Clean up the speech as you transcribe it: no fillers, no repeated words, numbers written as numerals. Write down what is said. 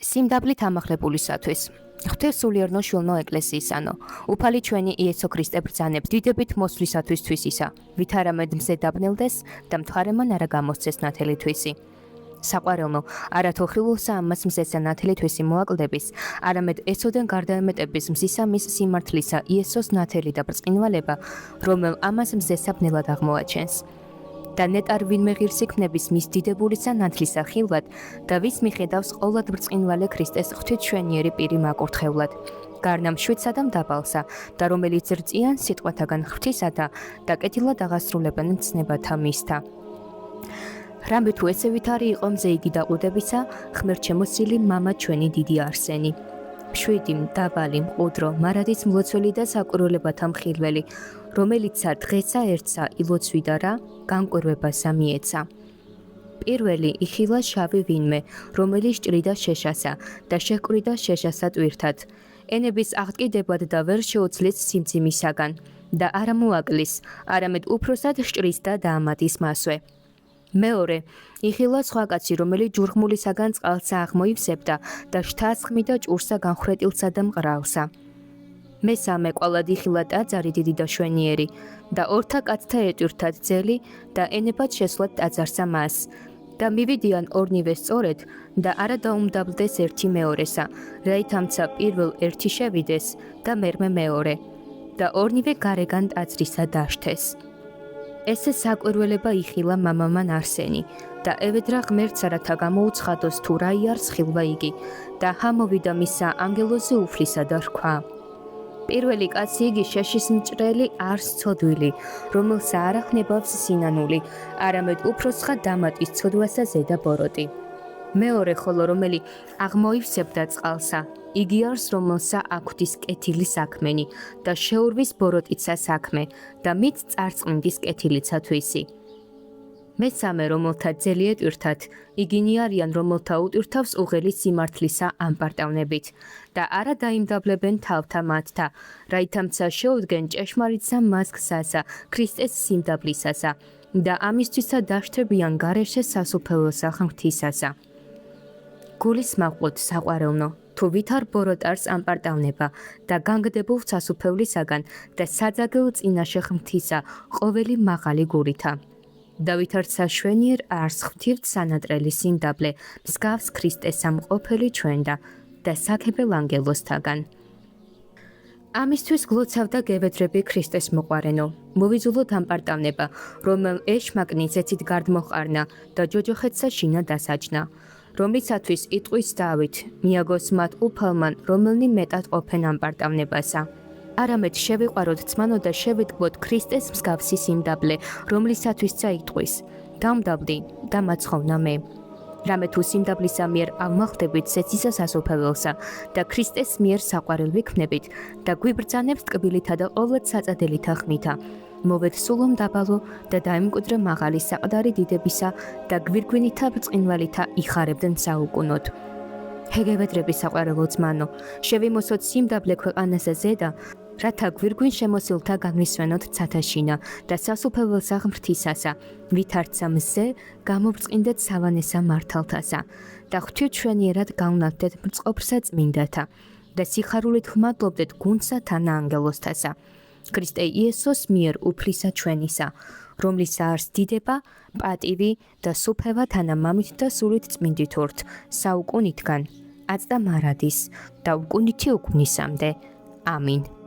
სიმდაბლით ამახლებულისათვის ღვთისმსულიერნო შვილნო ეკლესიისანო უფალი ჩვენი იესო ქრისტე ბრძანებს დიდებით მოსვლისათვის თვისისა ვით არამედ მზე დაბნელდეს და მთვარემან არა გამოსცეს ნათელი თვისი საყვარელნო არათოხილულსა ამას მზესა ნათელი თვისი მოაკლდების არამედ ესოდენ გარდაემეტების მზისა მის სიმართლისა იესოს ნათელი და ბრწყინვალება რომელ ამას მზესა ბნელად აღმოაჩენს და ნეტარ ვინმე ღირს იქნების მის დიდებულისა ნათლისა ხილვად და ვის მიხედავს ყოვლად ბრწყინვალე ქრისტეს ღვთისმშენიერი პირი მაკურთხევლად გარნამ შვიდსა და მდაბალსა და რომელიც რწიან სიტყვათაგან ღვთისა და კეთილად აღასრულებენ მცნებათა მისთა რამე თუ ესე ვითარი იყო მზე იგი დაყუდებისა ღმერთშემოსილი მამა ჩვენი დიდი არსენი მშვიდი მდაბალი მყუდრო მარადის მლოცველი და საკვირველებათა მხილველი რომელიცა დღესა ერთსა ილოცვიდა რა განკვირვებასა მიეცა პირველი იხილა შავი ვინმე რომელიც ჭრიდა შეშასა და შეჰკვირდა შეშასა ტვირთად ენების აღტკიდებად და ვერ შეუძლეს სიმძიმისაგან და არა მოაკლის არამედ უფროსად სჭრის და დაამატის მასვე მეორე იხილა სხვა კაცი რომელიც ჯურხმულისაგან წყალსა აღმოივსებდა და შთას ხმიდა ჭურსა განხრეტილსა და მყრალსა მესამე ყვალად იხილა ტაძარი დიდი და შვენიერი და ორთა კაცთა ეტვირთად ძელი და ენებად შესვლად ტაძარსა მას და მივიდიან ორნივე სწორედ და არა დაუმდაბლდეს ერთი მეორესა რაითამცა პირველ ერთი შევიდეს და მერმე მეორე და ორნივე გარეგან ტაძრისა დაშთეს ესე საკვირველება იხილა მამამან არსენი და ევედრა ღმერთს რათა გამოუცხადოს თუ რა იარს ხილვა იგი და ჰამოვიდა მისა ანგელოზე უფლისა და რქვა პირველი კაცი იგი შეშის მჭრელი არს ცოდვილი რომელსა არ ახნებავს სინანული არამედ უფროსხა დამატის ცოდვასა ზედა ბოროტი მეორე ხოლო რომელი აღმოივსებდა წყალსა იგი არს რომელსა აქვთ კეთილი საქმენი და შეურვის ბოროტიცა საქმე და მით წარწყინდის კეთილიცა თვისი მესამე რომელთა ძელი ეტვირთად იგინი არიან რომელთა უტვირთავს უღელი სიმართლისა ამპარტავნებით და არა დაიმდაბლებენ თავთა მათთა რაითამცა შეუდგენ ჭეშმარიტსა მას გზასა ქრისტეს სიმდაბლისასა და ამისთვისა დაშთებიან გარეშე სასუფეველსა ღვთისასა გულის მაყოთ საყვარელნო თუ ვითარ ბოროტარს ამპარტავნება და განგდებულ სასუფევლისაგან და საძაგელ წინაშე ღვთისა ყოველი მაღალი გულითა და ვითარ საშვენიერ არს ღვთივთ სანატრელი სიმდაბლე მსგავს ქრისტესა მყოფელი ჩვენდა და საქებელ ანგელოსთაგან ამისთვის გლოცავ და გევედრები ქრისტეს მოყვარენო მოვიძულოთ ამპარტავნება რომელ ეშმაკნი ზეცით გარდმოყარნა და ჯოჯოხეთსა შინა დასაჯნა რომლისათვის იტყვის დავით მიაგოს მათ უფალმან რომელნი მეტად ყოფენ ამპარტავნებასა არამედ შევიყვაროთ ძმანო და შევიტყვოთ ქრისტეს მსგავსი სიმდაბლე რომლისათვისცა იტყვის დამდაბდი და მაცხოვნა მე რამე თუ სიმდაბლისა მიერ აღმახდებით ზეცისა სასופველსა და ქრისტეს მიერ საყვარელ ვიქმნებით და გვიბრძანებს ტკბილითა და ყოვლად საწადელითა ხმითა მოვეთ სულომ დაბალო და დაიმკვიდრე მაღალი საყდარი დიდებისა და გვირგვინითა ბრწყინვალითა იხარებდნენ საუკუნოდ ჰეგევედრები საყვარელო ძმანო შევიმოსოთ სიმდაბლე ქვეყანასა ზედა რათა გვირგვინ შემოსილთა განვისვენოთ ცათაშინა და სასופველსა ღვთისასა ვითარცა მზე გამობრწყინდეთ სავანესა მართალთასა და ღვთისმშენიერად გავნათდეთ მწყობრსა წმინდათა და სიხარულით ხმადლობდეთ გუნდსა თანა ანგელოსთასა ქრისტე იესოს მიერ უფლისა ჩვენისა რომლისა არს დიდება პატივი და სუფევა თანა მამით და სულით წმინდით ორთ საუკუნითგან აწდა მარადის და უკუნითი უკვნისამდე ამინ